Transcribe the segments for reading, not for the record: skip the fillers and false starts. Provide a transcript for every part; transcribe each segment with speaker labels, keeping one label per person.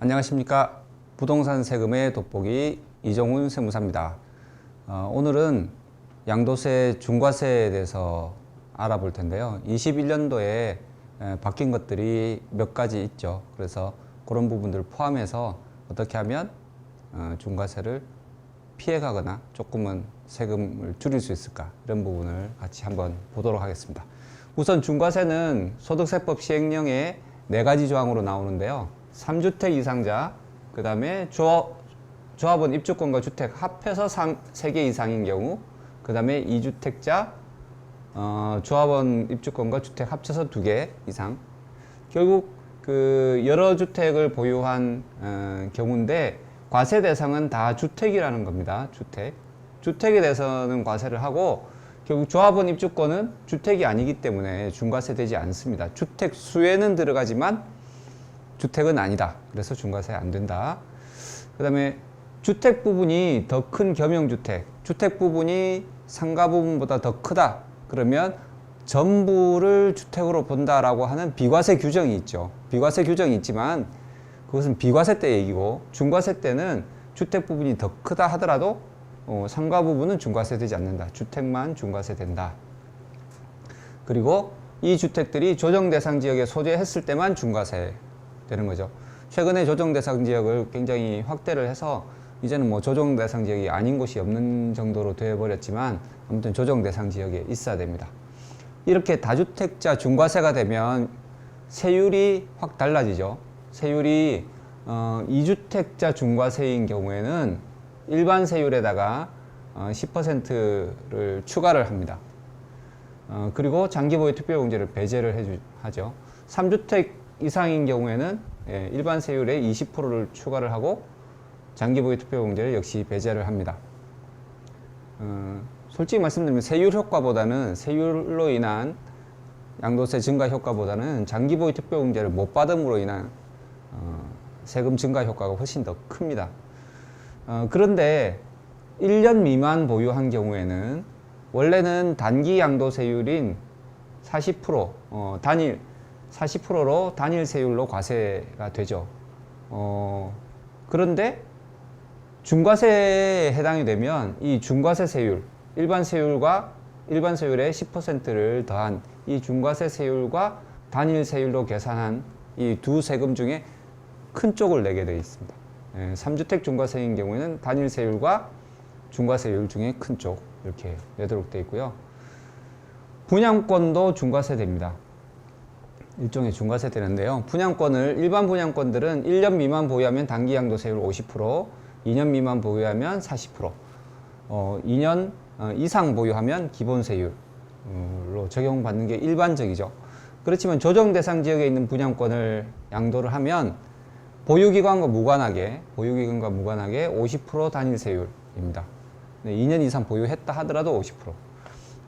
Speaker 1: 안녕하십니까. 부동산 세금의 돋보기 이종훈 세무사입니다. 오늘은 양도세 중과세에 대해서 알아볼 텐데요. 21년도에 바뀐 것들이 몇 가지 있죠. 그래서 그런 부분들을 포함해서 어떻게 하면 중과세를 피해가거나 조금은 세금을 줄일 수 있을까, 이런 부분을 같이 한번 보도록 하겠습니다. 우선 중과세는 소득세법 시행령의 4가지 조항으로 나오는데요. 3주택 이상자, 그 다음에 조합원 입주권과 주택 합해서 3개 이상인 경우, 그 다음에 2주택자, 조합원 입주권과 주택 합쳐서 2개 이상. 결국 그 여러 주택을 보유한 경우인데, 과세 대상은 다 주택이라는 겁니다. 주택에 대해서는 과세를 하고, 결국 조합원 입주권은 주택이 아니기 때문에 중과세 되지 않습니다. 주택 수에는 들어가지만 주택은 아니다. 그래서 중과세 안 된다. 그 다음에 주택 부분이 더 큰 겸용주택, 주택 부분이 상가 부분보다 더 크다. 그러면 전부를 주택으로 본다라고 하는 비과세 규정이 있죠. 비과세 규정이 있지만 그것은 비과세 때 얘기고, 중과세 때는 주택 부분이 더 크다 하더라도 상가 부분은 중과세 되지 않는다. 주택만 중과세 된다. 그리고 이 주택들이 조정 대상 지역에 소재했을 때만 중과세 되는 거죠. 최근에 조정 대상 지역을 굉장히 확대를 해서 이제는 뭐 조정 대상 지역이 아닌 곳이 없는 정도로 되어버렸지만, 아무튼 조정 대상 지역에 있어야 됩니다. 이렇게 다주택자 중과세가 되면 세율이 확 달라지죠. 세율이 2주택자 중과세인 경우에는 일반 세율에다가 10%를 추가를 합니다. 그리고 장기보유 특별공제를 배제를 하죠. 3주택 이상인 경우에는 일반 세율에 20%를 추가를 하고 장기보유 특별공제를 역시 배제를 합니다. 솔직히 말씀드리면 세율 효과보다는, 세율로 인한 양도세 증가 효과보다는 장기보유 특별공제를 못 받음으로 인한 세금 증가 효과가 훨씬 더 큽니다. 그런데 1년 미만 보유한 경우에는 원래는 단기 양도세율인 40%, 단일 40%로 단일 세율로 과세가 되죠. 그런데 중과세에 해당이 되면 이 중과세 세율, 일반 세율의 10%를 더한 이 중과세 세율과 단일 세율로 계산한 이 두 세금 중에 큰 쪽을 내게 되어 있습니다. 3주택 중과세인 경우에는 단일 세율과 중과세율 중에 큰 쪽, 이렇게 내도록 되어 있고요. 분양권도 중과세 됩니다. 일종의 중과세 되는데요. 분양권을, 일반 분양권들은 1년 미만 보유하면 단기 양도세율 50%, 2년 미만 보유하면 40%, 2년 이상 보유하면 기본세율로 적용받는 게 일반적이죠. 그렇지만 조정 대상 지역에 있는 분양권을 양도를 하면 보유기간과 무관하게 50% 단일 세율입니다. 2년 이상 보유했다 하더라도 50%.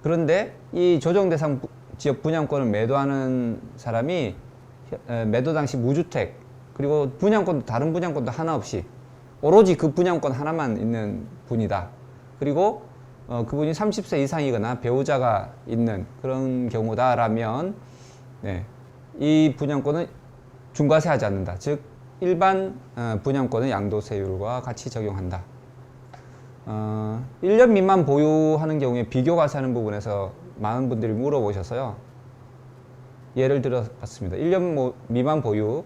Speaker 1: 그런데 이 조정 대상 지역 분양권을 매도하는 사람이 매도 당시 무주택, 그리고 분양권도 다른 분양권도 하나 없이 오로지 그 분양권 하나만 있는 분이다. 그리고 그분이 30세 이상이거나 배우자가 있는 그런 경우다라면 이 분양권은 중과세하지 않는다. 즉 일반 분양권은 양도세율과 같이 적용한다. 1년 미만 보유하는 경우에 비교과세하는 부분에서 많은 분들이 물어보셔서요. 예를 들어 봤습니다. 1년 미만 보유.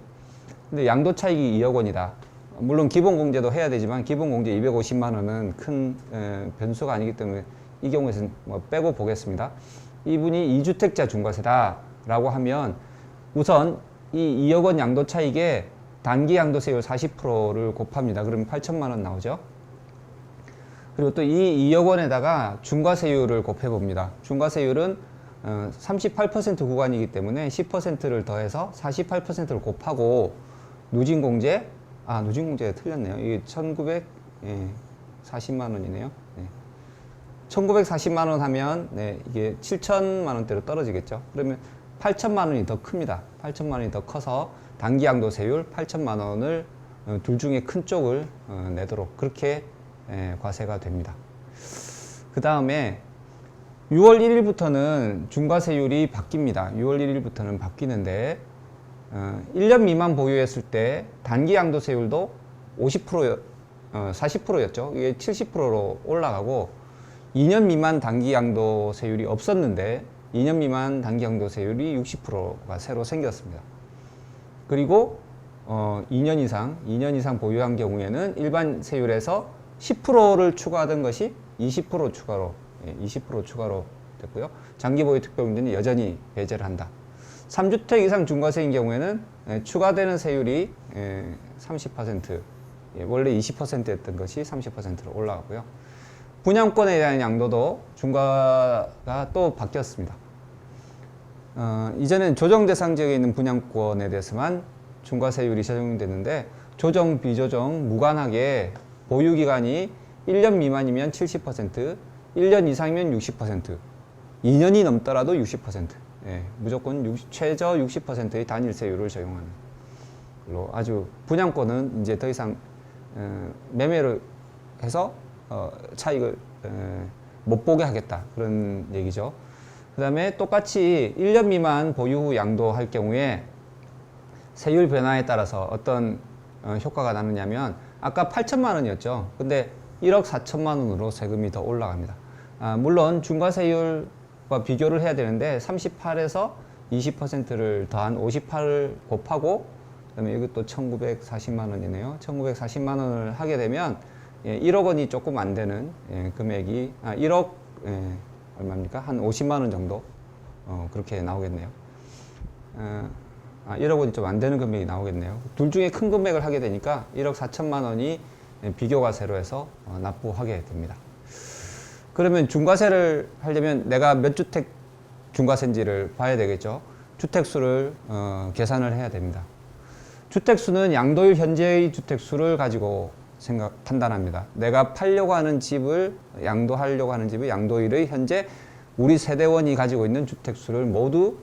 Speaker 1: 근데 양도차익이 2억 원이다. 물론 기본공제도 해야 되지만 기본공제 250만 원은 큰 변수가 아니기 때문에 이 경우에는 빼고 보겠습니다. 이분이 2주택자 중과세다 라고 하면 우선 이 2억 원 양도차익에 단기 양도세율 40%를 곱합니다. 그러면 8천만 원 나오죠. 그리고 또 이 2억 원에다가 중과세율을 곱해봅니다. 중과세율은 38% 구간이기 때문에 10%를 더해서 48%를 곱하고 누진공제, 누진공제가 틀렸네요. 이게 1940만 원이네요. 1940만 원 하면 이게 7천만 원대로 떨어지겠죠. 그러면 8천만 원이 더 큽니다. 8천만 원이 더 커서 단기 양도세율 8천만 원을 둘 중에 큰 쪽을 내도록 그렇게 과세가 됩니다. 그 다음에 6월 1일부터는 중과세율이 바뀝니다. 6월 1일부터는 바뀌는데 1년 미만 보유했을 때 단기 양도세율도 50%, 40%였죠. 이게 70%로 올라가고 2년 미만 단기 양도세율이 없었는데 2년 미만 단기 양도세율이 60%가 새로 생겼습니다. 그리고 2년 이상 보유한 경우에는 일반 세율에서 10%를 추가하던 것이 20% 추가로 됐고요. 장기 보유 특별공제는 여전히 배제를 한다. 3주택 이상 중과세인 경우에는 추가되는 세율이 30%, 원래 20%였던 것이 30%로 올라가고요. 분양권에 대한 양도도 중과가 또 바뀌었습니다. 이전엔 조정 대상 지역에 있는 분양권에 대해서만 중과세율이 적용됐는데 조정, 비조정 무관하게 보유기간이 1년 미만이면 70%, 1년 이상이면 60%, 2년이 넘더라도 60%, 무조건 최저 60%의 단일세율을 적용하는 걸로 아주 분양권은 이제 더 이상 매매를 해서 차익을 못 보게 하겠다 그런 얘기죠. 그 다음에 똑같이 1년 미만 보유 후 양도할 경우에 세율 변화에 따라서 어떤 효과가 나느냐면 아까 8천만 원이었죠. 근데 1억 4천만 원으로 세금이 더 올라갑니다. 물론 중과세율과 비교를 해야 되는데 38에서 20%를 더한 58을 곱하고 그다음에 이것도 1940만 원이네요. 1940만 원을 하게 되면 1억 원이 조금 안 되는 금액이 1억 얼마입니까? 한 50만 원 정도 그렇게 나오겠네요. 1억 원이 좀 안 되는 금액이 나오겠네요. 둘 중에 큰 금액을 하게 되니까 1억 4천만 원이 비교과세로 해서 납부하게 됩니다. 그러면 중과세를 하려면 내가 몇 주택 중과세인지를 봐야 되겠죠. 주택수를 계산을 해야 됩니다. 주택수는 양도일 현재의 주택수를 가지고 판단합니다. 내가 팔려고 하는 집을 양도하려고 하는 집의 양도일의 현재 우리 세대원이 가지고 있는 주택수를 모두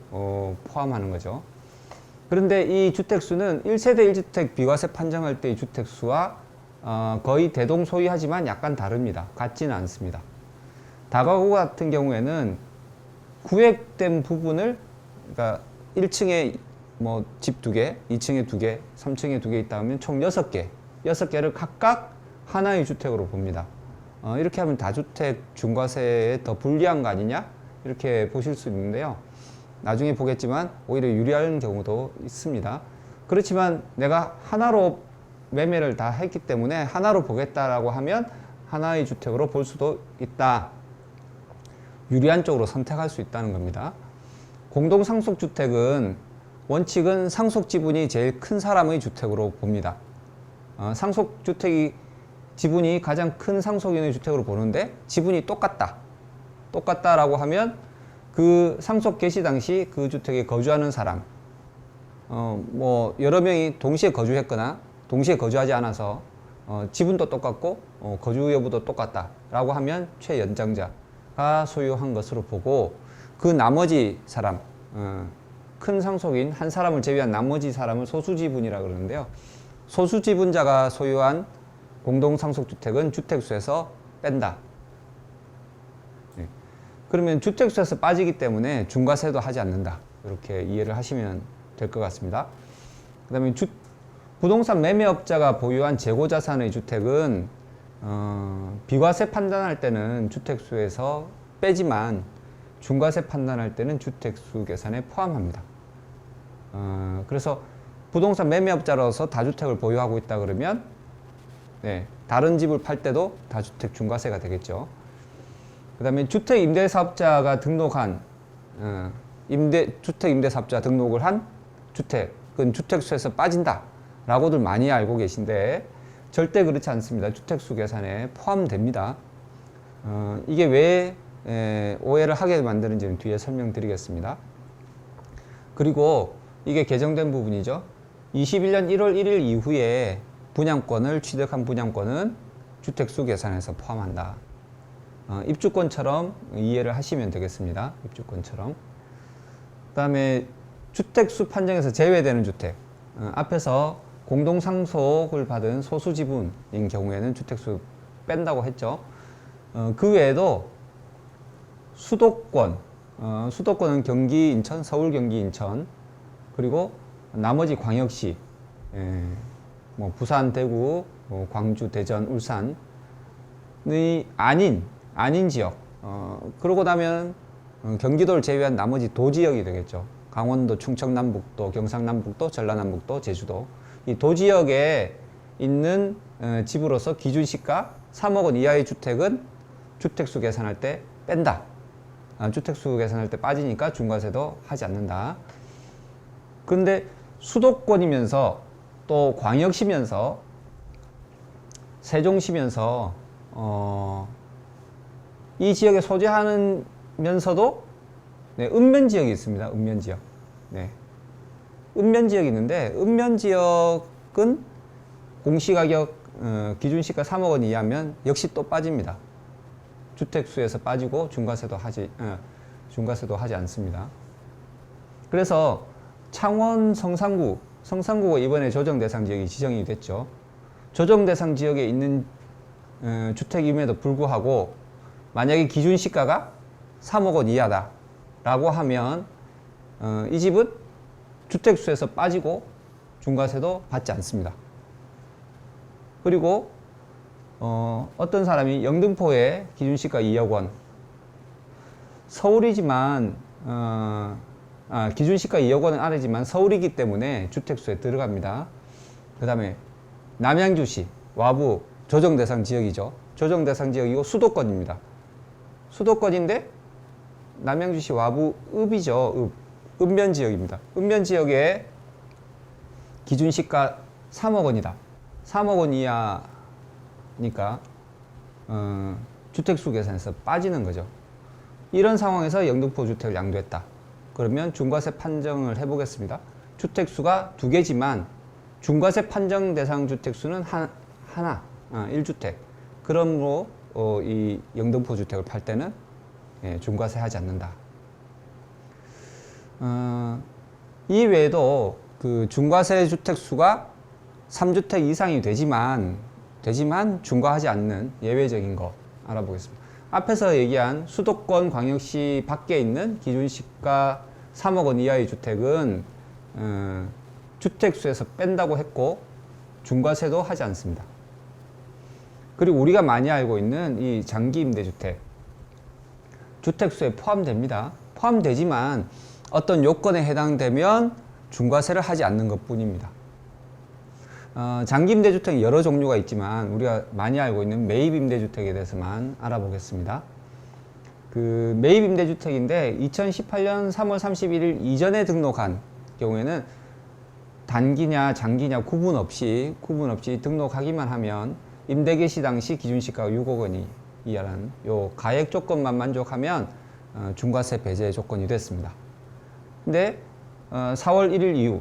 Speaker 1: 포함하는 거죠. 그런데 이 주택수는 1세대 1주택 비과세 판정할 때의 주택수와 거의 대동소이하지만 약간 다릅니다. 같지는 않습니다. 다가구 같은 경우에는 구획된 부분을 그러니까 1층에 뭐 집 2개, 2층에 2개, 3층에 2개 있다 하면 총 6개를 각각 하나의 주택으로 봅니다. 이렇게 하면 다주택 중과세에 더 불리한 거 아니냐? 이렇게 보실 수 있는데요. 나중에 보겠지만 오히려 유리한 경우도 있습니다. 그렇지만 내가 하나로 매매를 다 했기 때문에 하나로 보겠다라고 하면 하나의 주택으로 볼 수도 있다. 유리한 쪽으로 선택할 수 있다는 겁니다. 공동상속주택은 원칙은 상속 지분이 제일 큰 사람의 주택으로 봅니다. 상속주택이 지분이 가장 큰 상속인의 주택으로 보는데 지분이 똑같다라고 하면 그 상속 개시 당시 그 주택에 거주하는 사람 뭐 여러 명이 동시에 거주했거나 동시에 거주하지 않아서 지분도 똑같고 거주 여부도 똑같다라고 하면 최연장자가 소유한 것으로 보고 그 나머지 사람 큰 상속인 한 사람을 제외한 나머지 사람을 소수지분이라고 그러는데요. 소수지분자가 소유한 공동상속주택은 주택수에서 뺀다. 그러면 주택수에서 빠지기 때문에 중과세도 하지 않는다. 이렇게 이해를 하시면 될 것 같습니다. 그 다음에 부동산 매매업자가 보유한 재고자산의 주택은 비과세 판단할 때는 주택수에서 빼지만 중과세 판단할 때는 주택수 계산에 포함합니다. 그래서 부동산 매매업자로서 다주택을 보유하고 있다 그러면 다른 집을 팔 때도 다주택 중과세가 되겠죠. 그 다음에 주택임대사업자가 등록한 주택임대사업자 등록을 한 주택은 주택수에서 빠진다 라고들 많이 알고 계신데 절대 그렇지 않습니다. 주택수 계산에 포함됩니다. 이게 왜 오해를 하게 만드는지는 뒤에 설명드리겠습니다. 그리고 이게 개정된 부분이죠. 21년 1월 1일 이후에 분양권을 취득한 분양권은 주택수 계산에서 포함한다. 입주권처럼 이해를 하시면 되겠습니다. 입주권처럼. 그 다음에 주택수 판정에서 제외되는 주택. 앞에서 공동상속을 받은 소수지분인 경우에는 주택수 뺀다고 했죠. 그 외에도 수도권, 수도권은 경기, 인천, 서울, 경기, 인천, 그리고 나머지 광역시, 뭐 부산, 대구, 광주, 대전, 울산의 아닌 지역, 그러고 나면 경기도를 제외한 나머지 도지역이 되겠죠. 강원도, 충청남북도, 경상남북도, 전라남북도, 제주도. 이 도지역에 있는 집으로서 기준시가 3억 원 이하의 주택은 주택수 계산할 때 뺀다. 주택수 계산할 때 빠지니까 중과세도 하지 않는다. 그런데 수도권이면서 또 광역시면서 세종시면서 이 지역에 소재하면서도 읍면지역이 있습니다. 읍면지역. 읍면지역이 있는데 읍면지역은 공시가격 기준시가 3억 원 이하면 역시 또 빠집니다. 주택수에서 빠지고 중과세도 하지 않습니다. 그래서 창원 성산구가 이번에 조정대상 지역이 지정이 됐죠. 조정대상 지역에 있는 주택임에도 불구하고 만약에 기준시가가 3억 원 이하다 라고 하면 이 집은 주택수에서 빠지고 중과세도 받지 않습니다. 그리고 어떤 사람이 영등포에 기준시가 2억 원, 서울이지만 기준시가 2억 원은 아래지만 서울이기 때문에 주택수에 들어갑니다. 그 다음에 남양주시, 와부 조정대상 지역이죠. 조정대상 지역이고 수도권입니다. 수도권인데 남양주시 와부 읍이죠. 읍면지역입니다. 읍면지역에 기준시가 3억 원이다. 3억 원 이하니까 주택수 계산에서 빠지는 거죠. 이런 상황에서 영등포 주택을 양도했다. 그러면 중과세 판정을 해보겠습니다. 주택수가 2개지만 중과세 판정 대상 주택수는 하나, 1주택. 그러므로 이 영등포 주택을 팔 때는 중과세 하지 않는다. 이 외에도 그 중과세 주택수가 3주택 이상이 되지만 중과하지 않는 예외적인 거 알아보겠습니다. 앞에서 얘기한 수도권 광역시 밖에 있는 기준시가 3억 원 이하의 주택은 주택수에서 뺀다고 했고 중과세도 하지 않습니다. 그리고 우리가 많이 알고 있는 이 장기 임대주택 주택수에 포함됩니다. 포함되지만 어떤 요건에 해당되면 중과세를 하지 않는 것 뿐입니다. 장기 임대주택은 여러 종류가 있지만 우리가 많이 알고 있는 매입 임대주택에 대해서만 알아보겠습니다. 그 매입 임대주택인데 2018년 3월 31일 이전에 등록한 경우에는 단기냐 장기냐 구분 없이 등록하기만 하면 임대 개시 당시 기준시가가 6억 원이 이하라는 요 가액 조건만 만족하면 중과세 배제 조건이 됐습니다. 근데 4월 1일 이후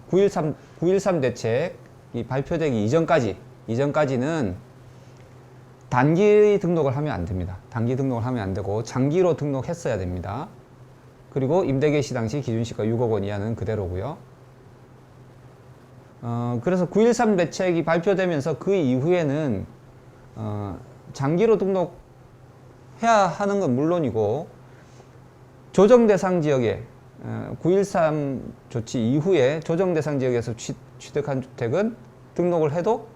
Speaker 1: 9.13 대책이 발표되기 이전까지는 단기 등록을 하면 안 됩니다. 단기 등록을 하면 안 되고 장기로 등록했어야 됩니다. 그리고 임대 개시 당시 기준시가 6억 원 이하는 그대로고요. 그래서 9.13 대책이 발표되면서 그 이후에는 장기로 등록해야 하는 건 물론이고 조정대상 지역에 9.13 조치 이후에 조정대상 지역에서 취득한 주택은 등록을 해도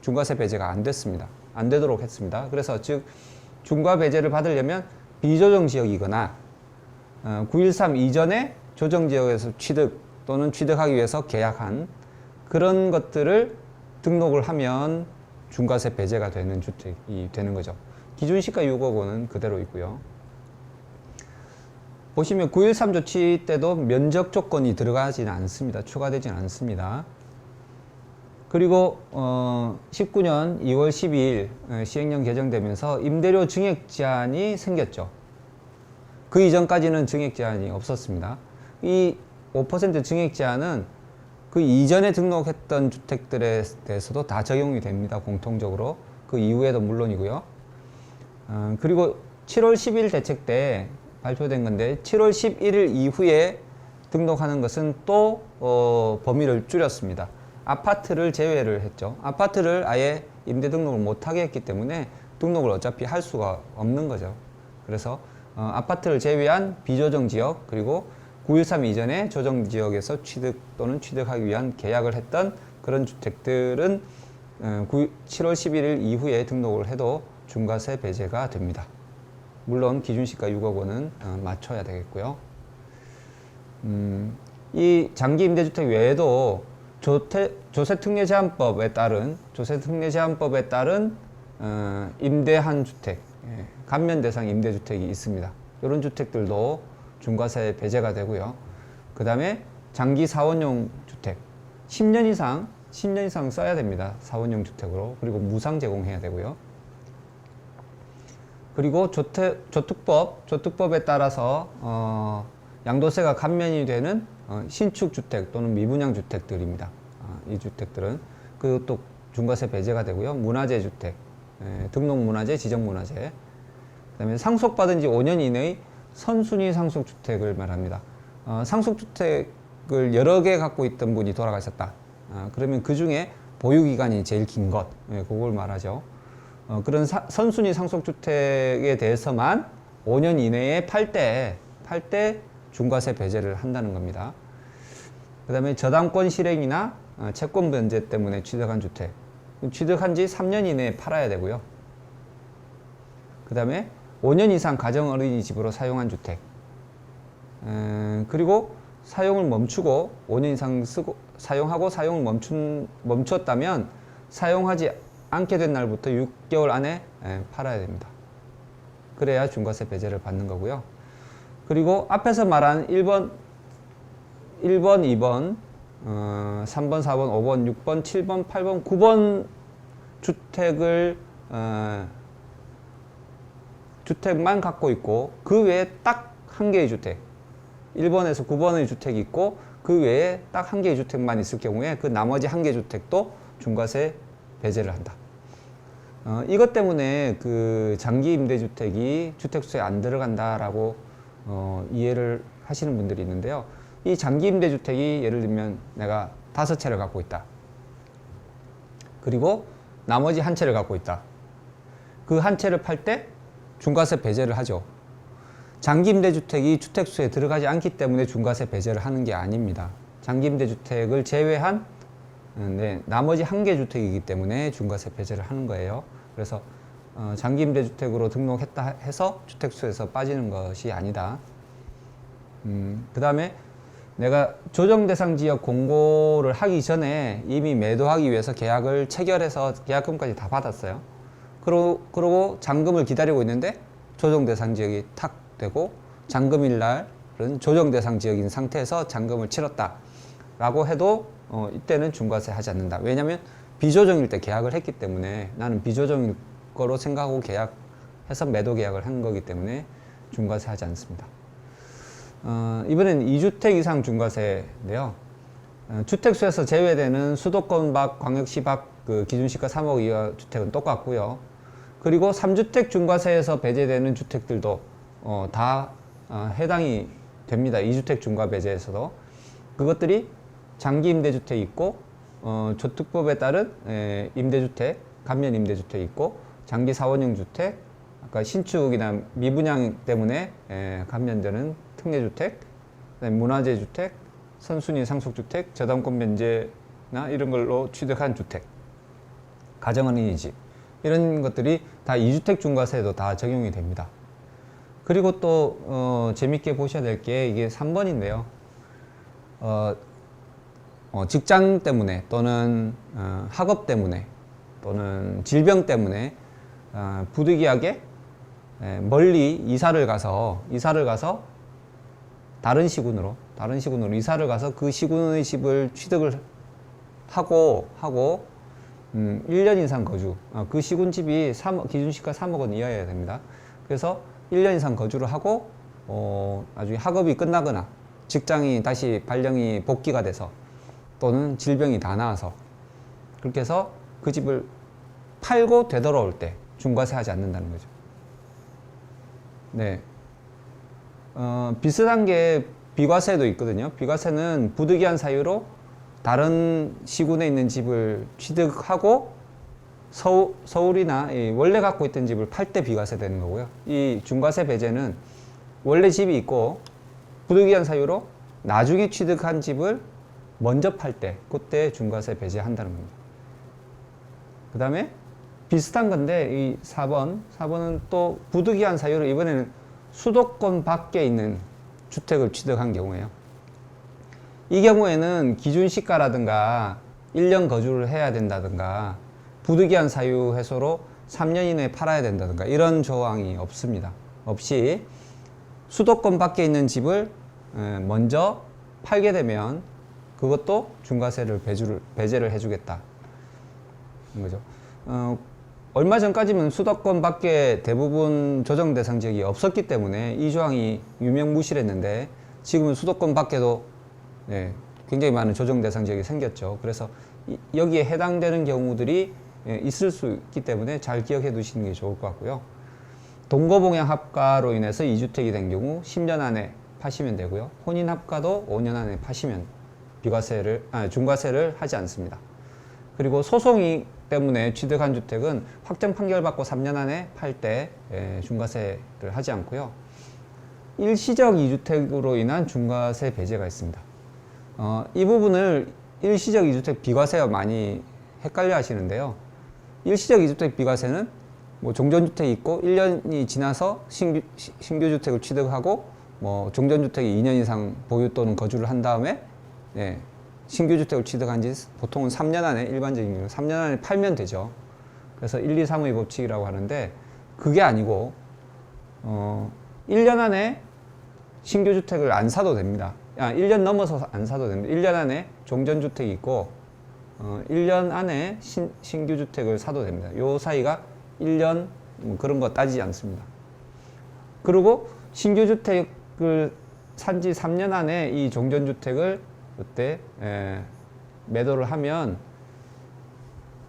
Speaker 1: 중과세 배제가 안 됐습니다. 안 되도록 했습니다. 그래서 즉 중과 배제를 받으려면 비조정 지역이거나 9.13 이전에 조정 지역에서 취득 또는 취득하기 위해서 계약한 그런 것들을 등록을 하면 중과세 배제가 되는 주택이 되는 거죠. 기준시가 6억 원은 그대로 있고요. 보시면 9.13 조치 때도 면적 조건이 들어가지는 않습니다. 추가되지는 않습니다. 그리고 19년 2월 12일 시행령 개정되면서 임대료 증액 제한이 생겼죠. 그 이전까지는 증액 제한이 없었습니다. 이 5% 증액 제한은 그 이전에 등록했던 주택들에 대해서도 다 적용이 됩니다. 공통적으로. 그 이후에도 물론이고요. 그리고 7월 10일 대책 때 발표된 건데 7월 11일 이후에 등록하는 것은 또 범위를 줄였습니다. 아파트를 제외를 했죠. 아파트를 아예 임대 등록을 못하게 했기 때문에 등록을 어차피 할 수가 없는 거죠. 그래서 아파트를 제외한 비조정 지역 그리고 9.13 이전에 조정지역에서 취득 또는 취득하기 위한 계약을 했던 그런 주택들은 7월 11일 이후에 등록을 해도 중과세 배제가 됩니다. 물론 기준시가 6억 원은 맞춰야 되겠고요. 이 장기 임대주택 외에도 조세특례제한법에 따른 임대한 주택, 감면 대상 임대주택이 있습니다. 이런 주택들도 중과세 배제가 되고요. 그 다음에 장기 사원용 주택, 10년 이상 써야 됩니다. 사원용 주택으로. 그리고 무상 제공해야 되고요. 그리고 조특법에 따라서 양도세가 감면이 되는 신축 주택 또는 미분양 주택들입니다. 이 주택들은 그것도 중과세 배제가 되고요. 문화재 주택, 등록 문화재, 지정 문화재. 그다음에 상속받은 지 5년 이내의 선순위 상속 주택을 말합니다. 상속 주택을 여러 개 갖고 있던 분이 돌아가셨다. 그러면 그 중에 보유 기간이 제일 긴 것, 그걸 말하죠. 그런 선순위 상속 주택에 대해서만 5년 이내에 팔 때 중과세 배제를 한다는 겁니다. 그 다음에 저당권 실행이나 채권 변제 때문에 취득한 주택, 취득한 지 3년 이내에 팔아야 되고요. 그 다음에 5년 이상 가정 어린이집으로 사용한 주택, 그리고 사용을 멈추고 5년 이상 사용하고 사용을 멈췄다면 사용하지 않게 된 날부터 6개월 안에 팔아야 됩니다. 그래야 중과세 배제를 받는 거고요. 그리고 앞에서 말한 1번, 2번, 3번, 4번, 5번, 6번, 7번, 8번, 9번 주택만 갖고 있고 그 외에 딱 한 개의 주택, 1번에서 9번의 주택이 있고 그 외에 딱 한 개의 주택만 있을 경우에 그 나머지 한 개의 주택도 중과세 배제를 한다. 이것 때문에 그 장기 임대주택이 주택수에 안 들어간다라고 이해를 하시는 분들이 있는데요. 이 장기 임대주택이 예를 들면 내가 5채를 갖고 있다. 그리고 나머지 한 채를 갖고 있다. 그 한 채를 팔 때 중과세 배제를 하죠. 장기 임대주택이 주택수에 들어가지 않기 때문에 중과세 배제를 하는 게 아닙니다. 장기 임대주택을 제외한 나머지 한 개 주택이기 때문에 중과세 배제를 하는 거예요. 그래서 장기 임대주택으로 등록했다 해서 주택수에서 빠지는 것이 아니다. 그 다음에 내가 조정대상 지역 공고를 하기 전에 이미 매도하기 위해서 계약을 체결해서 계약금까지 다 받았어요. 그러고 잔금을 기다리고 있는데 조정대상 지역이 탁 되고 잔금일 날은 조정대상 지역인 상태에서 잔금을 치렀다 라고 해도 이때는 중과세 하지 않는다. 왜냐하면 비조정일 때 계약을 했기 때문에 나는 비조정일 거로 생각하고 계약해서 매도 계약을 한 거기 때문에 중과세 하지 않습니다. 이번엔 2주택 이상 중과세인데요. 주택수에서 제외되는 수도권 밖, 광역시 밖 그 기준시가 3억 이하 주택은 똑같고요. 그리고 3주택 중과세에서 배제되는 주택들도 다 해당이 됩니다. 2주택 중과 배제에서도. 그것들이 장기 임대주택이 있고 조특법에 따른 임대주택, 감면 임대주택이 있고 장기 사원형 주택, 아까 신축이나 미분양 때문에 감면되는 특례주택, 문화재 주택, 선순위 상속주택, 저당권 면제나 이런 걸로 취득한 주택, 가정어린이집 이런 것들이 다 2주택 중과세에도 다 적용이 됩니다. 그리고 또 재밌게 보셔야 될 게 이게 3번인데요. 직장 때문에 또는 학업 때문에 또는 질병 때문에 부득이하게 멀리 이사를 가서 다른 시군으로 이사를 가서 그 시군의 집을 취득을 하고 1년 이상 거주, 그 시군집이 기준시가 3억 원 이하여야 됩니다. 그래서 1년 이상 거주를 하고 나중에 학업이 끝나거나 직장이 다시 발령이 복귀가 돼서 또는 질병이 다 나아서 그렇게 해서 그 집을 팔고 되돌아올 때 중과세 하지 않는다는 거죠. 네. 비슷한 게 비과세도 있거든요. 비과세는 부득이한 사유로 다른 시군에 있는 집을 취득하고 서울이나 원래 갖고 있던 집을 팔 때 비과세 되는 거고요. 이 중과세 배제는 원래 집이 있고 부득이한 사유로 나중에 취득한 집을 먼저 팔 때, 그때 중과세 배제한다는 겁니다. 그 다음에 비슷한 건데 이 4번은 또 부득이한 사유로 이번에는 수도권 밖에 있는 주택을 취득한 경우에요. 이 경우에는 기준 시가라든가 1년 거주를 해야 된다든가 부득이한 사유 해소로 3년 이내에 팔아야 된다든가 이런 조항이 없습니다. 없이 수도권 밖에 있는 집을 먼저 팔게 되면 그것도 중과세를 배제를 해주겠다. 거죠. 얼마 전까지는 수도권 밖에 대부분 조정 대상 지역이 없었기 때문에 이 조항이 유명무실했는데 지금은 수도권 밖에도 굉장히 많은 조정 대상 지역이 생겼죠. 그래서 여기에 해당되는 경우들이 있을 수 있기 때문에 잘 기억해 두시는 게 좋을 것 같고요. 동거봉양 합가로 인해서 2주택이 된 경우 10년 안에 파시면 되고요. 혼인 합가도 5년 안에 파시면 중과세를 하지 않습니다. 그리고 소송이 때문에 취득한 주택은 확정 판결받고 3년 안에 팔 때 중과세를 하지 않고요. 일시적 2주택으로 인한 중과세 배제가 있습니다. 이 부분을 일시적 2주택 비과세와 많이 헷갈려 하시는데요. 일시적 2주택 비과세는 뭐 종전주택이 있고 1년이 지나서 신규 주택을 취득하고 뭐 종전주택이 2년 이상 보유 또는 거주를 한 다음에 신규 주택을 취득한 지 보통은 3년 안에 일반적인 경우는 3년 안에 팔면 되죠. 그래서 1, 2, 3의 법칙이라고 하는데 그게 아니고 1년 안에 신규 주택을 안 사도 됩니다. 1년 넘어서 안 사도 됩니다. 1년 안에 종전주택이 있고 1년 안에 신규 주택을 사도 됩니다. 요 사이가 1년 뭐 그런 거 따지지 않습니다. 그리고 신규 주택을 산 지 3년 안에 이 종전주택을 그때 매도를 하면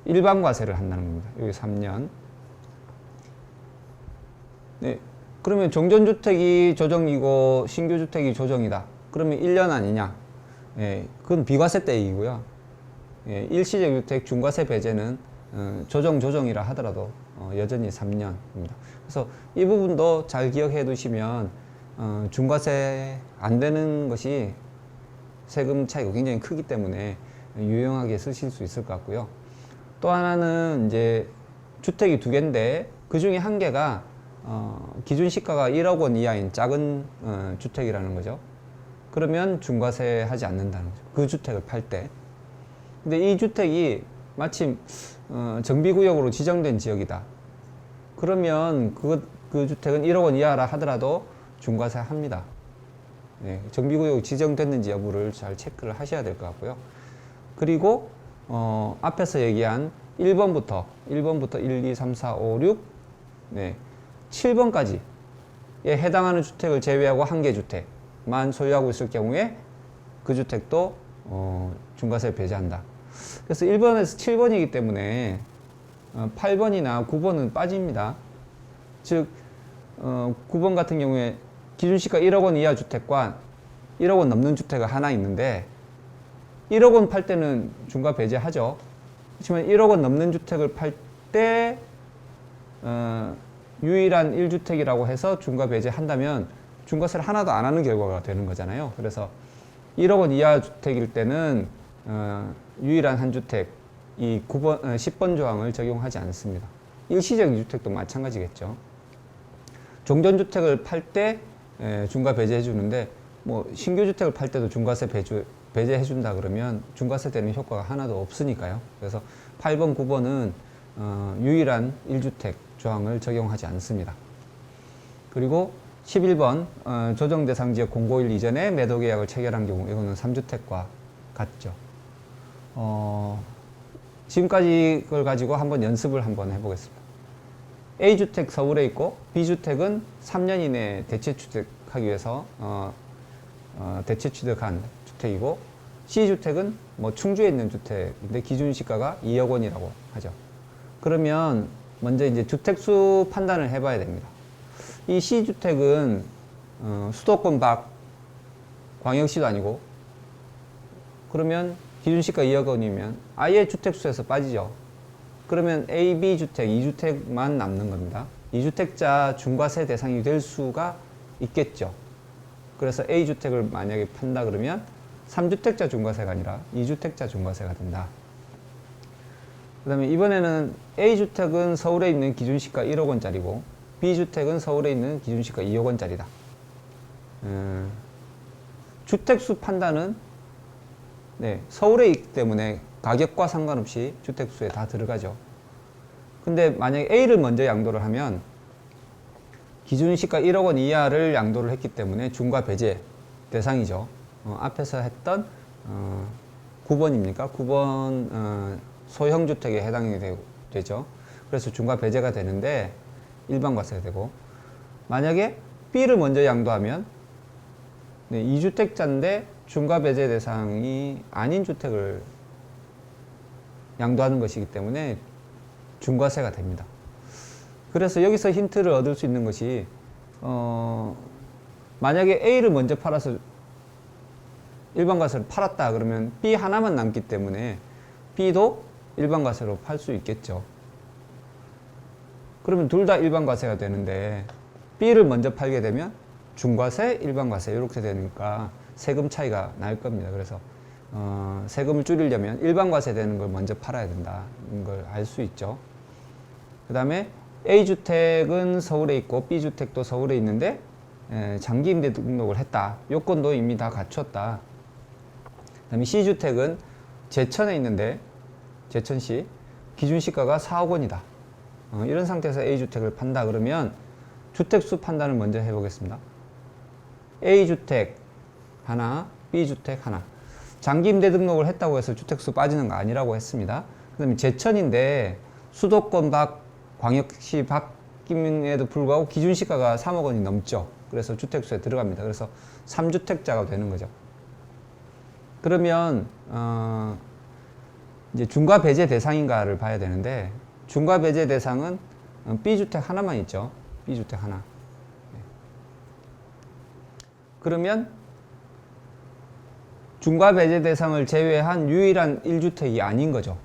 Speaker 1: 일반과세를 한다는 겁니다. 여기 3년. 네. 그러면 종전주택이 조정이고 신규주택이 조정이다. 그러면 1년 아니냐? 그건 비과세 때 얘기고요. 일시적 주택 중과세 배제는 조정이라 하더라도 여전히 3년입니다. 그래서 이 부분도 잘 기억해 두시면 중과세 안 되는 것이 세금 차이가 굉장히 크기 때문에 유용하게 쓰실 수 있을 것 같고요. 또 하나는 이제 주택이 2개인데 그 중에 1개가 기준 시가가 1억 원 이하인 작은 주택이라는 거죠. 그러면 중과세 하지 않는다는 거죠. 그 주택을 팔 때. 근데 이 주택이 마침 정비구역으로 지정된 지역이다. 그러면 그 주택은 1억 원 이하라 하더라도 중과세 합니다. 정비구역 지정됐는지 여부를 잘 체크를 하셔야 될 것 같고요. 그리고 앞에서 얘기한 1번부터 1, 2, 3, 4, 5, 6, 7번까지에 해당하는 주택을 제외하고 1개 주택만 소유하고 있을 경우에 그 주택도 중과세 배제한다. 그래서 1번에서 7번이기 때문에 8번이나 9번은 빠집니다. 즉 9번 같은 경우에 기준시가 1억 원 이하 주택과 1억 원 넘는 주택이 하나 있는데 1억 원 팔 때는 중과 배제하죠. 그렇지만 1억 원 넘는 주택을 팔 때 유일한 1주택이라고 해서 중과 배제한다면 중과세를 하나도 안 하는 결과가 되는 거잖아요. 그래서 1억 원 이하 주택일 때는 유일한 한 주택 이 10번 조항을 적용하지 않습니다. 일시적 2주택도 마찬가지겠죠. 종전주택을 팔 때 중과 배제해 주는데 뭐 신규 주택을 팔 때도 중과세 배제해 준다 그러면 중과세 되는 효과가 하나도 없으니까요. 그래서 8번, 9번은 유일한 1주택 조항을 적용하지 않습니다. 그리고 11번 조정 대상 지역 공고일 이전에 매도 계약을 체결한 경우 이거는 3주택과 같죠. 지금까지 걸 가지고 한번 연습을 한번 해보겠습니다. A주택 서울에 있고 B주택은 3년 이내에 대체 취득하기 위해서 대체 취득한 주택이고 C주택은 뭐 충주에 있는 주택인데 기준시가가 2억 원이라고 하죠. 그러면 먼저 이제 주택수 판단을 해봐야 됩니다. 이 C주택은 수도권 밖 광역시도 아니고 그러면 기준시가 2억 원이면 아예 주택수에서 빠지죠. 그러면 A, B주택, 2주택만 남는 겁니다. 2주택자 중과세 대상이 될 수가 있겠죠. 그래서 A주택을 만약에 판다 그러면 3주택자 중과세가 아니라 2주택자 중과세가 된다. 그 다음에 이번에는 A주택은 서울에 있는 기준시가 1억 원짜리고 B주택은 서울에 있는 기준시가 2억 원짜리다. 주택수 판단은 서울에 있기 때문에 가격과 상관없이 주택수에 다 들어가죠. 근데 만약에 A를 먼저 양도를 하면 기준시가 1억 원 이하를 양도를 했기 때문에 중과 배제 대상이죠. 앞에서 했던 9번입니까? 9번 소형주택에 해당이 되죠. 그래서 중과 배제가 되는데 일반과세가 되고, 만약에 B를 먼저 양도하면 2주택자인데 중과 배제 대상이 아닌 주택을 양도하는 것이기 때문에 중과세가 됩니다. 그래서 여기서 힌트를 얻을 수 있는 것이 만약에 A를 먼저 팔아서 일반과세로 팔았다 그러면 B 하나만 남기 때문에 B도 일반과세로 팔 수 있겠죠. 그러면 둘 다 일반과세가 되는데 B를 먼저 팔게 되면 중과세, 일반과세 이렇게 되니까 세금 차이가 날 겁니다. 그래서 세금을 줄이려면 일반과세 되는 걸 먼저 팔아야 된다는 걸 알 수 있죠. 그 다음에 A주택은 서울에 있고 B주택도 서울에 있는데 장기임대 등록을 했다. 요건도 이미 다 갖췄다. 그 다음에 C주택은 제천에 있는데 제천시 기준시가가 4억 원이다. 이런 상태에서 A주택을 판다 그러면 주택수 판단을 먼저 해보겠습니다. A주택 하나, B주택 하나. 장기임대 등록을 했다고 해서 주택수 빠지는 거 아니라고 했습니다. 그 다음에 제천인데 수도권 밖, 광역시 밖임에도 불구하고 기준시가가 3억 원이 넘죠. 그래서 주택수에 들어갑니다. 그래서 3주택자가 되는 거죠. 그러면 이제 중과 배제 대상인가를 봐야 되는데 중과 배제 대상은 B주택 하나만 있죠. B주택 하나. 그러면 중과 배제 대상을 제외한 유일한 1주택이 아닌 거죠.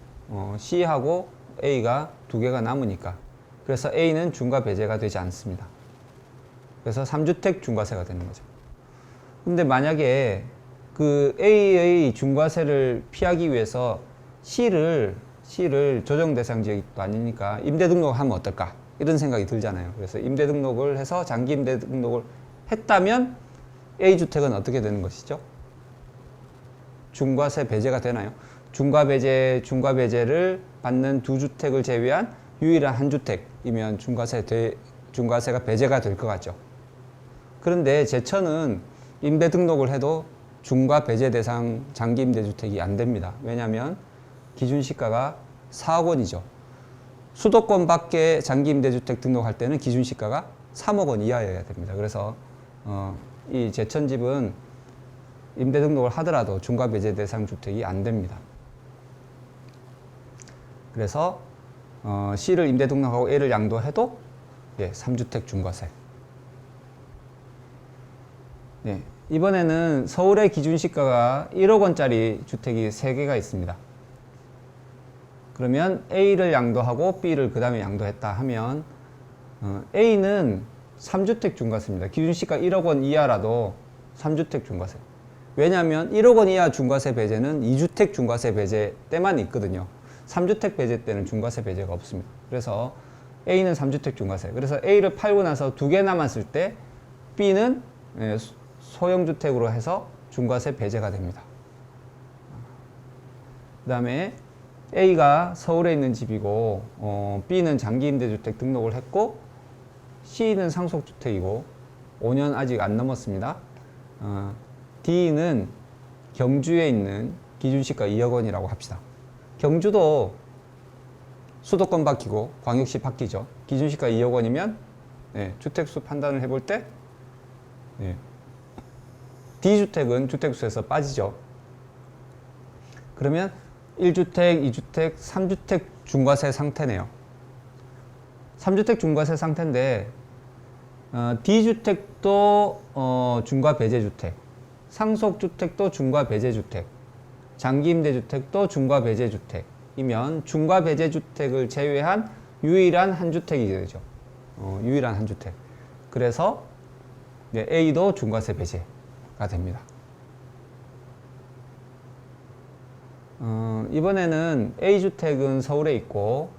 Speaker 1: C하고 A가 두 개가 남으니까. 그래서 A는 중과 배제가 되지 않습니다. 그래서 3주택 중과세가 되는 거죠. 근데 만약에 그 A의 중과세를 피하기 위해서 C를 조정 대상 지역도 아니니까 임대 등록을 하면 어떨까? 이런 생각이 들잖아요. 그래서 임대 등록을 해서 장기 임대 등록을 했다면 A주택은 어떻게 되는 것이죠? 중과세 배제가 되나요? 중과 배제를 받는 두 주택을 제외한 유일한 한 주택이면 중과세가 배제가 될 것 같죠. 그런데 제천은 임대 등록을 해도 중과 배제 대상 장기 임대주택이 안 됩니다. 왜냐하면 기준시가가 4억 원이죠. 수도권 밖에 장기 임대주택 등록할 때는 기준시가가 3억 원 이하여야 됩니다. 그래서 이 제천집은 임대 등록을 하더라도 중과 배제 대상 주택이 안 됩니다. 그래서 C를 임대 등록하고 A를 양도해도 3주택 중과세. 이번에는 서울의 기준시가가 1억 원짜리 주택이 3개가 있습니다. 그러면 A를 양도하고 B를 그 다음에 양도했다 하면 A는 3주택 중과세입니다. 기준시가 1억 원 이하라도 3주택 중과세. 왜냐하면 1억 원 이하 중과세 배제는 2주택 중과세 배제 때만 있거든요. 3주택 배제 때는 중과세 배제가 없습니다. 그래서 A는 3주택 중과세. 그래서 A를 팔고 나서 2개 남았을 때 B는 소형주택으로 해서 중과세 배제가 됩니다. 그 다음에 A가 서울에 있는 집이고 B는 장기임대주택 등록을 했고 C는 상속주택이고 5년 아직 안 넘었습니다. D는 경주에 있는 기준시가 2억 원이라고 합시다. 경주도 수도권 밖이고 광역시 밖이죠. 기준시가 2억 원이면 주택수 판단을 해볼 때 D주택은 주택수에서 빠지죠. 그러면 1주택, 2주택, 3주택 중과세 상태네요. 3주택 중과세 상태인데 D주택도 중과 배제주택, 상속주택도 중과 배제주택, 장기임대주택도 중과 배제주택이면 중과 배제주택을 제외한 유일한 한 주택이 되죠. 유일한 한 주택. 그래서 A도 중과세 배제. 됩니다. 이번에는 A주택은 서울에 있고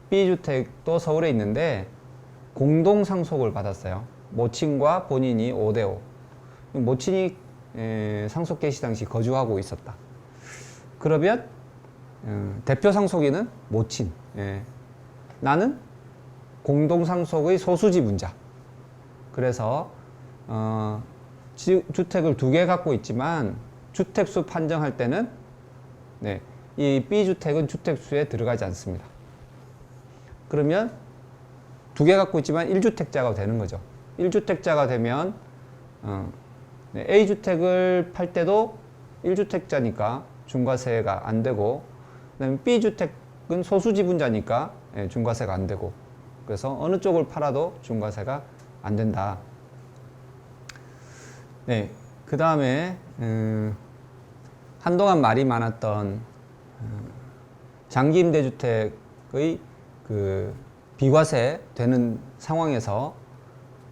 Speaker 1: B주택도 서울에 있는데 공동 상속을 받았어요. 모친과 본인이 5대5. 모친이 상속 개시 당시 거주하고 있었다. 그러면 대표 상속인은 모친, 나는 공동 상속의 소수지분자. 그래서 주택을 2개 갖고 있지만 주택수 판정할 때는 이 B주택은 주택수에 들어가지 않습니다. 그러면 2개 갖고 있지만 1주택자가 되는 거죠. 1주택자가 되면 A주택을 팔 때도 1주택자니까 중과세가 안 되고, 그다음에 B주택은 소수지분자니까 중과세가 안 되고, 그래서 어느 쪽을 팔아도 중과세가 안 된다. 그 다음에 한동안 말이 많았던 장기임대주택의 그 비과세 되는 상황에서,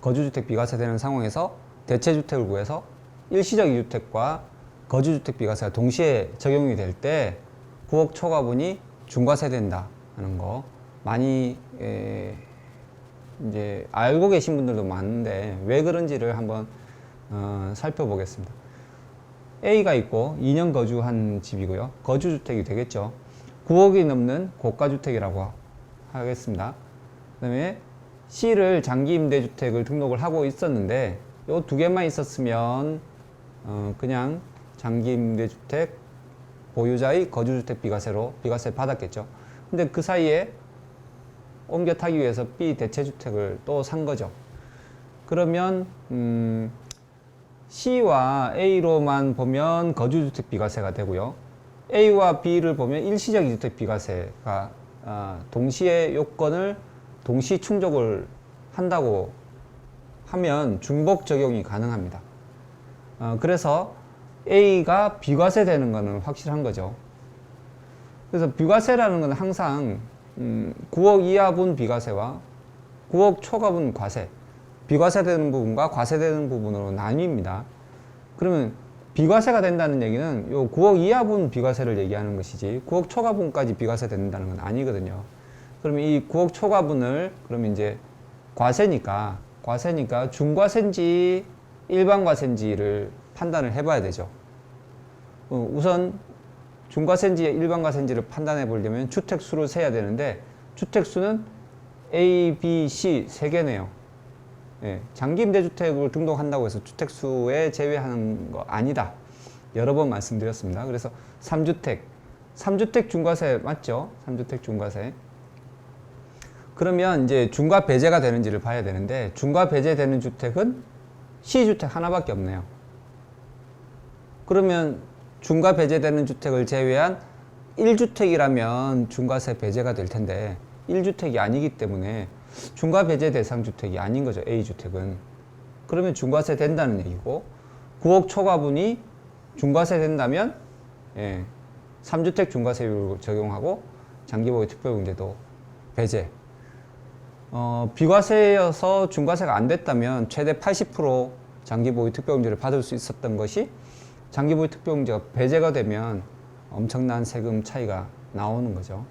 Speaker 1: 거주주택 비과세 되는 상황에서 대체주택을 구해서 일시적 2주택과 거주주택 비과세가 동시에 적용이 될 때 9억 초과분이 중과세 된다 하는 거 많이 이제 알고 계신 분들도 많은데 왜 그런지를 한번 살펴보겠습니다. A가 있고 2년 거주한 집이고요. 거주주택이 되겠죠. 9억이 넘는 고가주택이라고 하겠습니다. 그 다음에 C를 장기임대주택을 등록을 하고 있었는데 요 2개만 있었으면 그냥 장기임대주택 보유자의 거주주택 비과세로 비과세 받았겠죠. 근데 그 사이에 옮겨 타기 위해서 B 대체주택을 또 산 거죠. 그러면 C와 A로만 보면 거주주택 비과세가 되고요. A와 B를 보면 일시적 2주택 비과세가 동시에 요건을 동시 충족을 한다고 하면 중복 적용이 가능합니다. 그래서 A가 비과세 되는 것은 확실한 거죠. 그래서 비과세라는 건 항상 9억 이하분 비과세와 9억 초과분 과세, 비과세되는 부분과 과세되는 부분으로 나뉩니다. 그러면 비과세가 된다는 얘기는 요 9억 이하분 비과세를 얘기하는 것이지 9억 초과분까지 비과세 된다는 건 아니거든요. 그러면 이 9억 초과분을 그러면 이제 과세니까 중과세인지 일반과세인지를 판단을 해봐야 되죠. 우선 중과세인지 일반과세인지를 판단해 보려면 주택수를 세야 되는데 주택수는 A, B, C 3개네요. 장기임대주택을 등록한다고 해서 주택수에 제외하는 거 아니다. 여러 번 말씀드렸습니다. 그래서 3주택 중과세 맞죠? 3주택 중과세. 그러면 이제 중과 배제가 되는지를 봐야 되는데 중과 배제되는 주택은 C주택 하나밖에 없네요. 그러면 중과 배제되는 주택을 제외한 1주택이라면 중과세 배제가 될 텐데 1주택이 아니기 때문에 중과 배제 대상 주택이 아닌 거죠. A주택은. 그러면 중과세 된다는 얘기고 9억 초과분이 중과세 된다면 3주택 중과세율을 적용하고 장기보유 특별공제도 배제. 비과세여서 중과세가 안 됐다면 최대 80% 장기보유 특별공제를 받을 수 있었던 것이 장기보유 특별공제가 배제가 되면 엄청난 세금 차이가 나오는 거죠.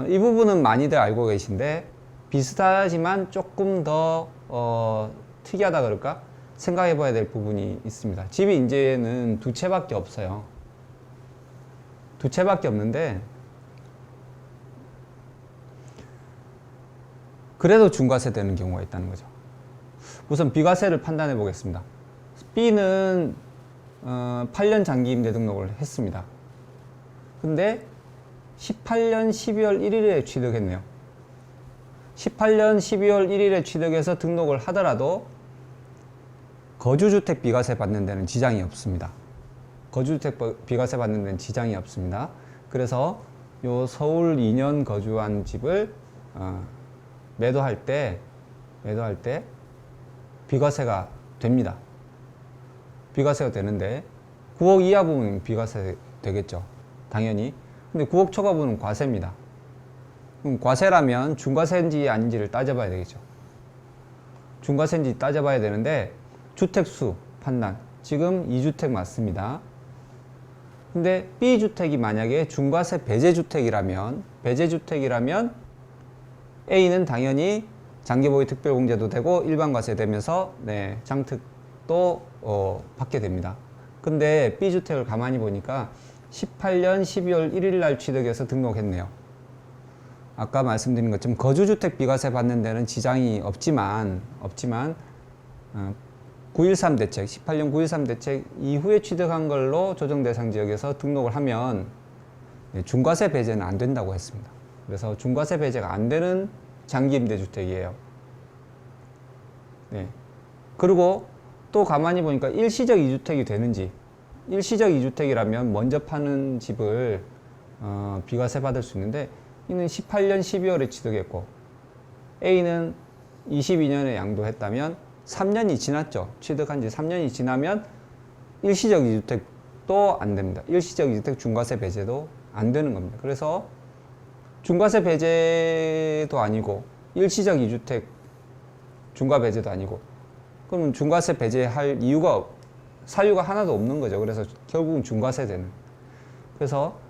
Speaker 1: 이 부분은 많이들 알고 계신데 비슷하지만 조금 더 특이하다 그럴까? 생각해 봐야 될 부분이 있습니다. 집이 이제는 2채밖에 없어요. 2채밖에 없는데 그래도 중과세 되는 경우가 있다는 거죠. 우선 비과세를 판단해 보겠습니다. B는 8년 장기임대 등록을 했습니다. 근데 18년 12월 1일에 취득했네요. 18년 12월 1일에 취득해서 등록을 하더라도 거주주택 비과세 받는 데는 지장이 없습니다. 거주주택 비과세 받는 데는 지장이 없습니다. 그래서 요 서울 2년 거주한 집을 매도할 때 비과세가 됩니다. 비과세가 되는데 9억 이하 부분은 비과세 되겠죠. 당연히. 근데 9억 초과분은 과세입니다. 그럼 과세라면 중과세인지 아닌지를 따져봐야 되겠죠. 중과세인지 따져봐야 되는데 주택수 판단, 지금 2주택 맞습니다. 근데 B주택이 만약에 중과세 배제주택이라면 A는 당연히 장기보유 특별공제도 되고 일반과세 되면서 네, 장특도 받게 됩니다. 근데 B주택을 가만히 보니까 18년 12월 1일 날 취득해서 등록했네요. 아까 말씀드린 것처럼 거주주택 비과세 받는 데는 지장이 없지만 9.13 대책, 18년 9.13 대책 이후에 취득한 걸로 조정대상 지역에서 등록을 하면 중과세 배제는 안 된다고 했습니다. 그래서 중과세 배제가 안 되는 장기임대주택이에요. 네. 그리고 또 가만히 보니까 일시적 2주택이 되는지, 일시적 2주택이라면 먼저 파는 집을 비과세 받을 수 있는데, 이는 18년 12월에 취득했고 A는 22년에 양도했다면 3년이 지났죠. 취득한 지 3년이 지나면 일시적 2주택도 안 됩니다. 일시적 2주택 중과세 배제도 안 되는 겁니다. 그래서 중과세 배제도 아니고 일시적 2주택 중과 배제도 아니고 그러면 중과세 배제할 사유가 하나도 없는 거죠. 그래서 결국은 중과세 되는. 그래서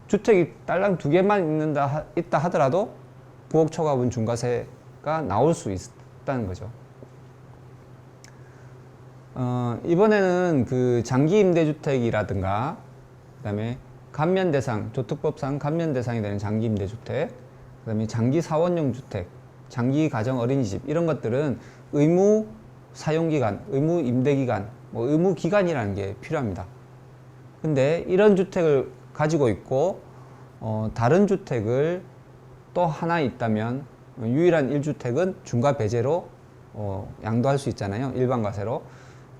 Speaker 1: 주택이 딸랑 2개만 있다 하더라도 부엌 초과분 중과세가 나올 수 있다는 거죠. 이번에는 그 장기 임대주택이라든가 그다음에 감면 대상, 조특법상 감면 대상이 되는 장기 임대주택, 그다음에 장기 사원용 주택, 장기 가정 어린이집 이런 것들은 의무 사용기간, 의무 임대기간, 의무 기간이라는 게 필요합니다. 근데 이런 주택을 가지고 있고 다른 주택을 또 하나 있다면 유일한 1주택은 중과 배제로 양도할 수 있잖아요. 일반과세로.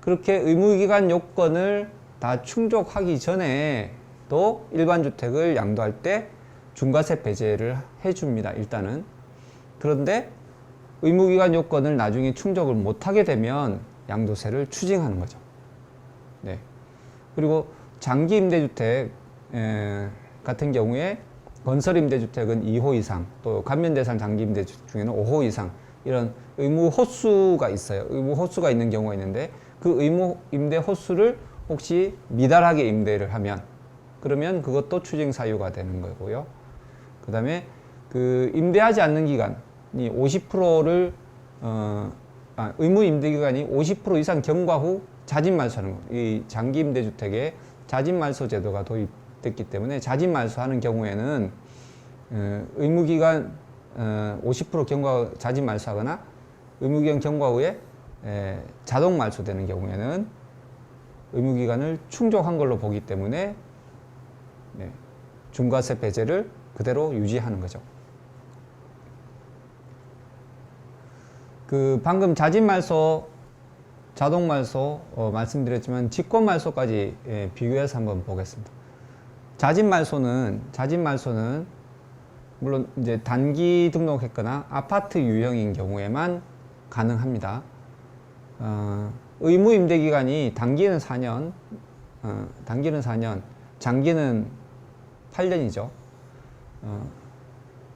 Speaker 1: 그렇게 의무기간 요건을 다 충족하기 전에 또 일반주택을 양도할 때 중과세 배제를 해줍니다. 일단은. 그런데 의무기간 요건을 나중에 충족을 못하게 되면 양도세를 추징하는 거죠. 네. 그리고 장기 임대주택 같은 경우에 건설 임대주택은 2호 이상, 또 감면 대상 장기 임대주택 중에는 5호 이상 이런 의무 호수가 있어요. 의무 호수가 있는 경우가 있는데 그 의무 임대 호수를 혹시 미달하게 임대를 하면 그러면 그것도 추징 사유가 되는 거고요. 그 다음에 그 임대하지 않는 기간이 50%를 의무 임대 기간이 50% 이상 경과 후 자진 말소하는 거. 이 장기 임대주택에 자진 말소 제도가 도입됐기 때문에 자진 말소하는 경우에는 의무 기간 50% 경과 후 자진 말소하거나 의무 기간 경과 후에 자동 말소되는 경우에는 의무 기간을 충족한 걸로 보기 때문에 중과세 배제를 그대로 유지하는 거죠. 그 방금 자진 말소, 자동 말소 말씀드렸지만 직권 말소까지 비교해서 한번 보겠습니다. 자진 말소는 물론 이제 단기 등록했거나 아파트 유형인 경우에만 가능합니다. 의무 임대 기간이 단기는 4년, 장기는 8년이죠.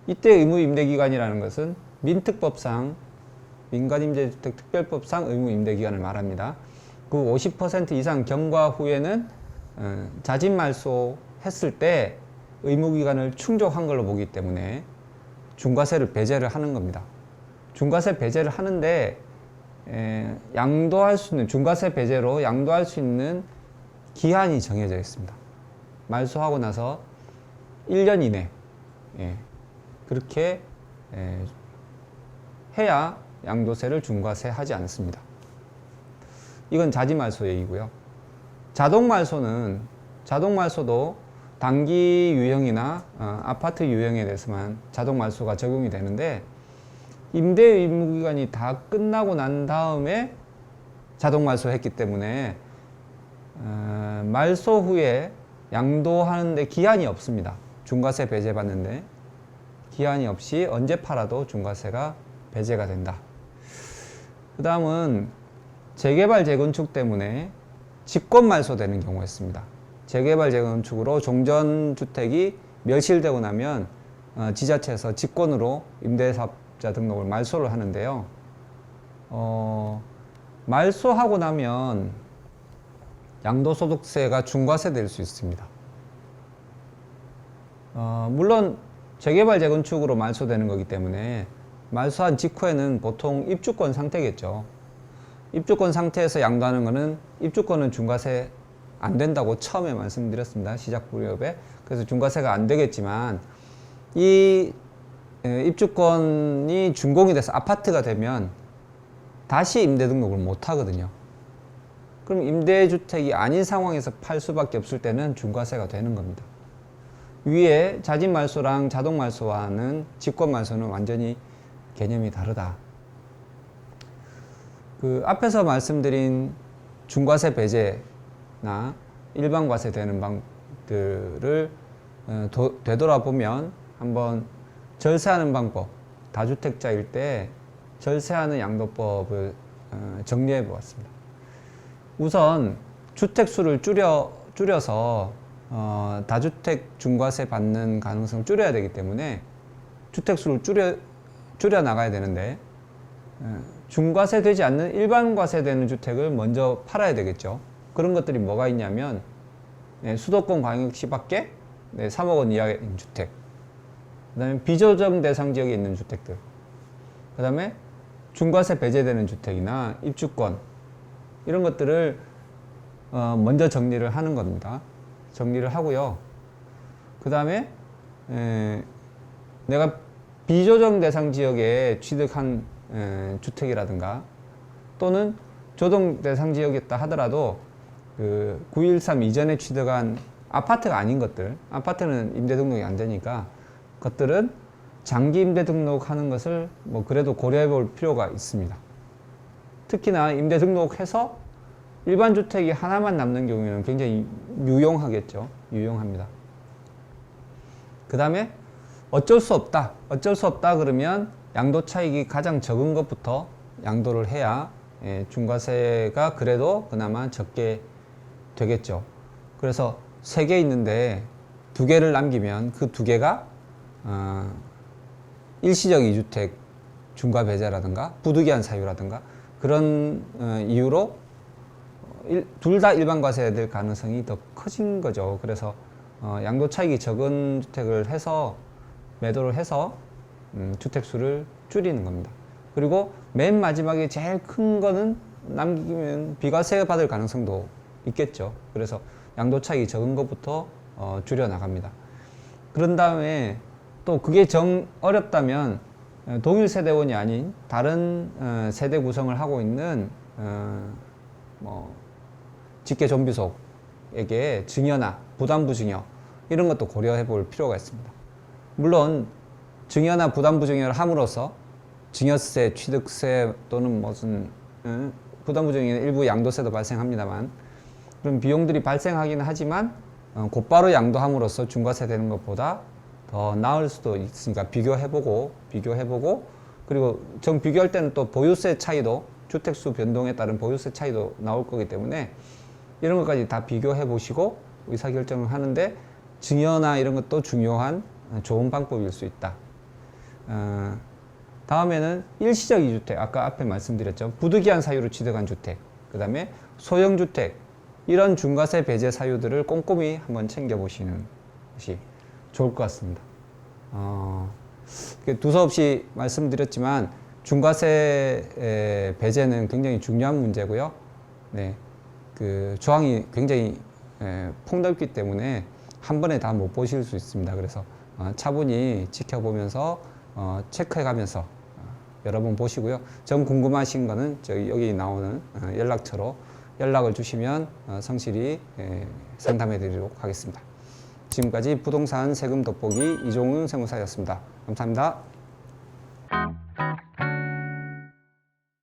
Speaker 1: 이때 의무 임대 기간이라는 것은 민특법상 민간임대주택 특별법상 의무 임대 기간을 말합니다. 그 50% 이상 경과 후에는 자진 말소 했을 때 의무 기간을 충족한 걸로 보기 때문에 중과세를 배제를 하는 겁니다. 중과세 배제를 하는데 양도할 수 있는 중과세 배제로 양도할 수 있는 기한이 정해져 있습니다. 말소하고 나서 1년 이내 그렇게 해야 양도세를 중과세 하지 않습니다. 이건 자진 말소 얘기고요. 자동 말소도 단기 유형이나 아파트 유형에 대해서만 자동 말소가 적용이 되는데 임대 의무 기간이 다 끝나고 난 다음에 자동 말소했기 때문에 말소 후에 양도하는데 기한이 없습니다. 중과세 배제 받는데 기한이 없이 언제 팔아도 중과세가 배제가 된다. 그 다음은 재개발 재건축 때문에 직권 말소되는 경우가 있습니다. 재개발 재건축으로 종전주택이 멸실되고 나면 지자체에서 직권으로 임대사업자 등록을 말소를 하는데요. 말소하고 나면 양도소득세가 중과세 될 수 있습니다. 물론 재개발 재건축으로 말소되는 거기 때문에 말소한 직후에는 보통 입주권 상태겠죠. 입주권 상태에서 양도하는 거는 입주권은 중과세 안 된다고 처음에 말씀드렸습니다. 시작 무렵에. 그래서 중과세가 안 되겠지만 이 입주권이 준공이 돼서 아파트가 되면 다시 임대 등록을 못 하거든요. 그럼 임대주택이 아닌 상황에서 팔 수밖에 없을 때는 중과세가 되는 겁니다. 위에 자진말소랑 자동말소와는 직권말소는 완전히 개념이 다르다. 그 앞에서 말씀드린 중과세 배제나 일반과세 되는 방들을 되돌아보면 한번 절세하는 방법, 다주택자일 때 절세하는 양도법을 정리해 보았습니다. 우선 주택수를 줄여서 다주택 중과세 받는 가능성을 줄여야 되기 때문에 주택수를 줄여 나가야 되는데 중과세 되지 않는 일반과세 되는 주택을 먼저 팔아야 되겠죠. 그런 것들이 뭐가 있냐면 수도권 광역시 밖에 3억 원 이하인 주택, 그 다음에 비조정 대상 지역에 있는 주택들, 그 다음에 중과세 배제되는 주택이나 입주권, 이런 것들을 먼저 정리를 하는 겁니다. 정리를 하고요. 그 다음에 내가 비조정 대상 지역에 취득한 주택이라든가 또는 조정 대상 지역이었다 하더라도 그 9.13 이전에 취득한 아파트가 아닌 것들, 아파트는 임대 등록이 안 되니까 그것들은 장기 임대 등록하는 것을 뭐 그래도 고려해 볼 필요가 있습니다. 특히나 임대 등록해서 일반 주택이 하나만 남는 경우에는 굉장히 유용하겠죠. 유용합니다. 그 다음에 어쩔 수 없다 그러면 양도 차익이 가장 적은 것부터 양도를 해야 중과세가 그래도 그나마 적게 되겠죠. 그래서 3개 있는데 2개를 남기면 그 2개가 일시적 2주택 중과 배제라든가 부득이한 사유라든가 그런 이유로 둘 다 일반과세 될 가능성이 더 커진 거죠. 그래서 양도 차익이 적은 주택을 해서 매도를 해서 주택수를 줄이는 겁니다. 그리고 맨 마지막에 제일 큰 거는 남기면 비과세 받을 가능성도 있겠죠. 그래서 양도 차익이 적은 것부터 줄여 나갑니다. 그런 다음에 또 그게 어렵다면 동일 세대원이 아닌 다른 세대 구성을 하고 있는 직계 존비속에게 증여나 부담부 증여 이런 것도 고려해 볼 필요가 있습니다. 물론 증여나 부담부 증여를 함으로써 증여세, 취득세 또는 무슨 부담부 증여는 일부 양도세도 발생합니다만 그런 비용들이 발생하기는 하지만 곧바로 양도함으로써 중과세 되는 것보다 더 나을 수도 있으니까 비교해보고 그리고 정 비교할 때는 또 보유세 차이도 주택수 변동에 따른 보유세 차이도 나올 거기 때문에 이런 것까지 다 비교해 보시고 의사결정을 하는데 증여나 이런 것도 중요한 좋은 방법일 수 있다. 다음에는 일시적 2주택, 아까 앞에 말씀드렸죠. 부득이한 사유로 취득한 주택, 그 다음에 소형주택, 이런 중과세 배제 사유들을 꼼꼼히 한번 챙겨보시는 것이 좋을 것 같습니다. 두서없이 말씀드렸지만 중과세 배제는 굉장히 중요한 문제고요. 네, 그 조항이 굉장히 폭넓기 때문에 한 번에 다 못 보실 수 있습니다. 그래서 차분히 지켜보면서 체크해가면서 여러 번 보시고요. 정 궁금하신 거는 저기 여기 나오는 연락처로 연락을 주시면 성실히 상담해 드리도록 하겠습니다. 지금까지 부동산 세금 돋보기 이종훈 세무사였습니다. 감사합니다.